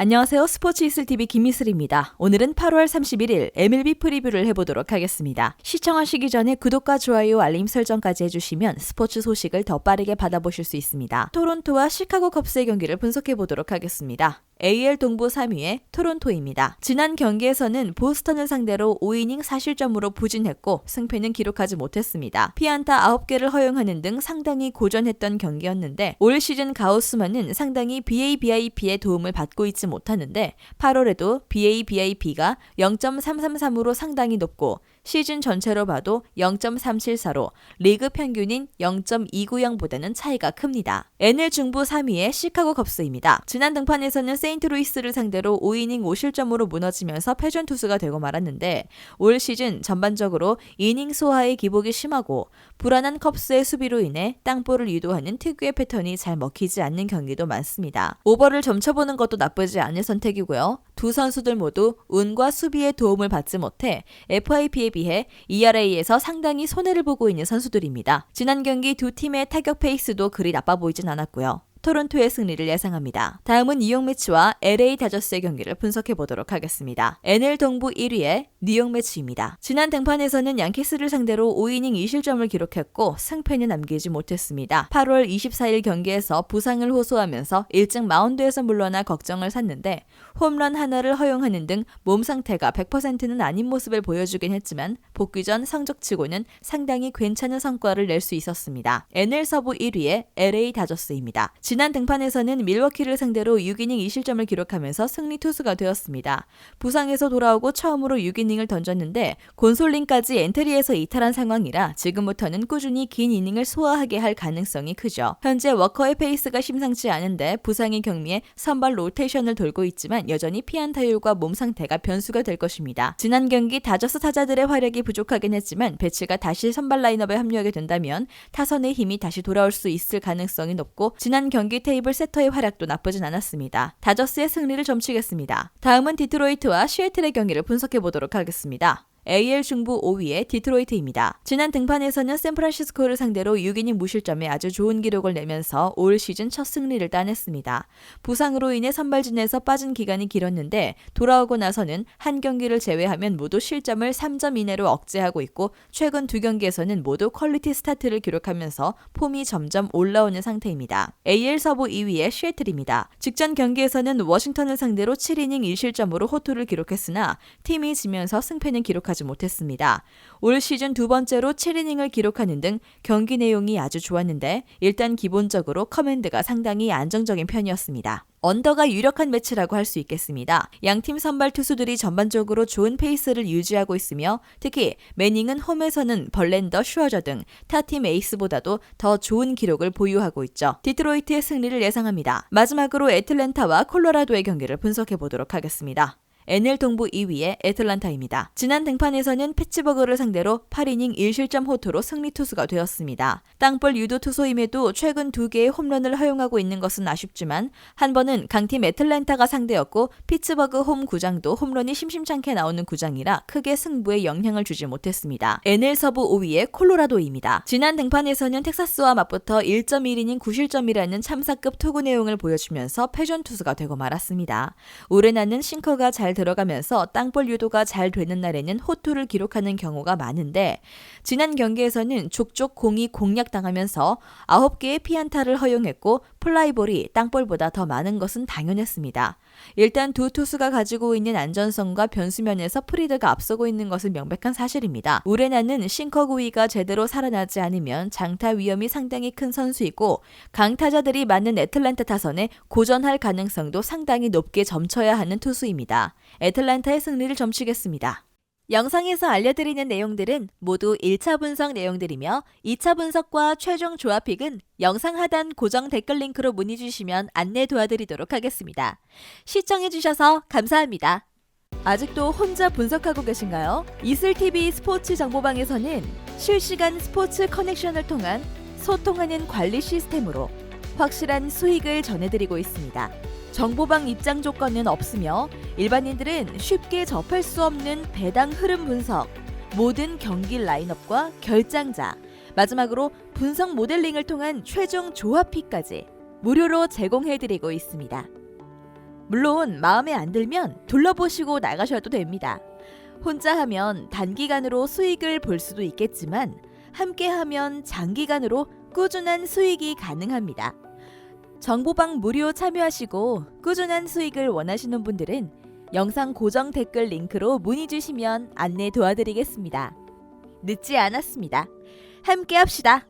안녕하세요. 스포츠 이슬TV 김이슬입니다. 오늘은 8월 31일 MLB 프리뷰를 해보도록 하겠습니다. 시청하시기 전에 구독과 좋아요, 알림 설정까지 해주시면 스포츠 소식을 더 빠르게 받아보실 수 있습니다. 토론토와 시카고 컵스의 경기를 분석해보도록 하겠습니다. AL 동부 3위의 토론토입니다. 지난 경기에서는 보스턴을 상대로 5이닝 4실점으로 부진했고 승패는 기록하지 못했습니다. 피안타 9개를 허용하는 등 상당히 고전했던 경기였는데 올 시즌 가우스만은 상당히 BABIP의 도움을 받고 있지 못하는데 8월에도 BABIP가 0.333으로 상당히 높고 시즌 전체로 봐도 0.374로 리그 평균인 0.290보다는 차이가 큽니다. NL 중부 3위의 시카고 컵스입니다. 지난 등판에서는 세인트루이스를 상대로 5이닝 5실점으로 무너지면서 패전 투수가 되고 말았는데 올 시즌 전반적으로 이닝 소화의 기복이 심하고 불안한 컵스의 수비로 인해 땅볼을 유도하는 특유의 패턴이 잘 먹히지 않는 경기도 많습니다. 오버를 점쳐보는 것도 나쁘지 않은 선택이고요. 두 선수들 모두 운과 수비의 도움을 받지 못해 FIP에 비해 ERA에서 상당히 손해를 보고 있는 선수들입니다. 지난 경기 두 팀의 타격 페이스도 그리 나빠 보이진 않았고요. 토론토의 승리를 예상합니다. 다음은 뉴욕 매치와 LA 다저스의 경기를 분석해보도록 하겠습니다. NL 동부 1위의 뉴욕 매치입니다. 지난 등판에서는 양키스를 상대로 5이닝 2실점을 기록했고 승패는 남기지 못했습니다. 8월 24일 경기에서 부상을 호소하면서 일찍 마운드에서 물러나 걱정을 샀는데 홈런 하나를 허용하는 등 몸 상태가 100%는 아닌 모습을 보여주긴 했지만 복귀 전 성적치고는 상당히 괜찮은 성과를 낼 수 있었습니다. NL 서부 1위의 LA 다저스입니다. 지난 등판에서는 밀워키를 상대로 6이닝 2실점을 기록하면서 승리 투수가 되었습니다. 부상에서 돌아오고 처음으로 6이닝을 던졌는데 곤솔린까지 엔트리에서 이탈한 상황이라 지금부터는 꾸준히 긴 이닝을 소화하게 할 가능성이 크죠. 현재 워커의 페이스가 심상치 않은데 부상의 경미에 선발 로테이션을 돌고 있지만 여전히 피안타율과 몸 상태가 변수가 될 것입니다. 지난 경기 다저스 타자들의 화력이 부족하긴 했지만 배치가 다시 선발 라인업에 합류하게 된다면 타선의 힘이 다시 돌아올 수 있을 가능성이 높고 지난 경기 테이블 세터의 활약도 나쁘진 않았습니다. 다저스의 승리를 점치겠습니다. 다음은 디트로이트와 시애틀의 경기를 분석해보도록 하겠습니다. AL 중부 5위의 디트로이트입니다. 지난 등판에서는 샌프란시스코를 상대로 6이닝 무실점에 아주 좋은 기록을 내면서 올 시즌 첫 승리를 따냈습니다. 부상으로 인해 선발진에서 빠진 기간이 길었는데 돌아오고 나서는 한 경기를 제외하면 모두 실점을 3점 이내로 억제하고 있고 최근 두 경기에서는 모두 퀄리티 스타트를 기록하면서 폼이 점점 올라오는 상태입니다. AL 서부 2위의 시애틀입니다. 직전 경기에서는 워싱턴을 상대로 7이닝 1실점으로 호투를 기록했으나 팀이 지면서 승패는 기록하지 못했습니다. 올 시즌 두 번째로 7이닝을 기록하는 등 경기 내용이 아주 좋았는데 일단 기본적으로 커맨드가 상당히 안정적인 편이었습니다. 언더가 유력한 매치라고 할 수 있겠습니다. 양팀 선발 투수들이 전반적으로 좋은 페이스를 유지하고 있으며 특히 매닝은 홈에서는 벌랜더, 슈어저 등 타팀 에이스보다도 더 좋은 기록을 보유하고 있죠. 디트로이트의 승리를 예상합니다. 마지막으로 애틀랜타와 콜로라도의 경기를 분석해보도록 하겠습니다. NL 동부 2위의 애틀란타입니다. 지난 등판에서는 피츠버그를 상대로 8이닝 1실점 호투로 승리 투수가 되었습니다. 땅볼 유도 투수임에도 최근 2개의 홈런을 허용하고 있는 것은 아쉽지만 한 번은 강팀 애틀랜타가 상대였고 피츠버그 홈 구장도 홈런이 심심찮게 나오는 구장이라 크게 승부에 영향을 주지 못했습니다. NL 서부 5위의 콜로라도입니다. 지난 등판에서는 텍사스와 맞붙어 1.1이닝 9실점이라는 참사급 투구 내용을 보여주면서 패전 투수가 되고 말았습니다. 우레나는 싱커가 잘 들어가면서 땅볼 유도가 잘 되는 날에는 호투를 기록하는 경우가 많은데 지난 경기에서는 족족 공이 공략당하면서 9개의 피안타를 허용했고 플라이볼이 땅볼보다 더 많은 것은 당연했습니다. 일단 두 투수가 가지고 있는 안전성과 변수면에서 프리드가 앞서고 있는 것은 명백한 사실입니다. 우레나는 싱커 구위가 제대로 살아나지 않으면 장타 위험이 상당히 큰 선수이고 강타자들이 많은 애틀랜타 타선에 고전할 가능성도 상당히 높게 점쳐야 하는 투수입니다. 애틀랜타의 승리를 점치겠습니다. 영상에서 알려드리는 내용들은 모두 1차 분석 내용들이며 2차 분석과 최종 조합픽은 영상 하단 고정 댓글 링크로 문의 주시면 안내 도와드리도록 하겠습니다. 시청해주셔서 감사합니다. 아직도 혼자 분석하고 계신가요? 이슬TV 스포츠 정보방에서는 실시간 스포츠 커넥션을 통한 소통하는 관리 시스템으로 확실한 수익을 전해드리고 있습니다. 정보방 입장 조건은 없으며 일반인들은 쉽게 접할 수 없는 배당 흐름 분석, 모든 경기 라인업과 결장자, 마지막으로 분석 모델링을 통한 최종 조합픽까지 무료로 제공해드리고 있습니다. 물론 마음에 안 들면 둘러보시고 나가셔도 됩니다. 혼자 하면 단기간으로 수익을 볼 수도 있겠지만 함께 하면 장기간으로 꾸준한 수익이 가능합니다. 정보방 무료 참여하시고 꾸준한 수익을 원하시는 분들은 영상 고정 댓글 링크로 문의 주시면 안내 도와드리겠습니다. 늦지 않았습니다. 함께 합시다.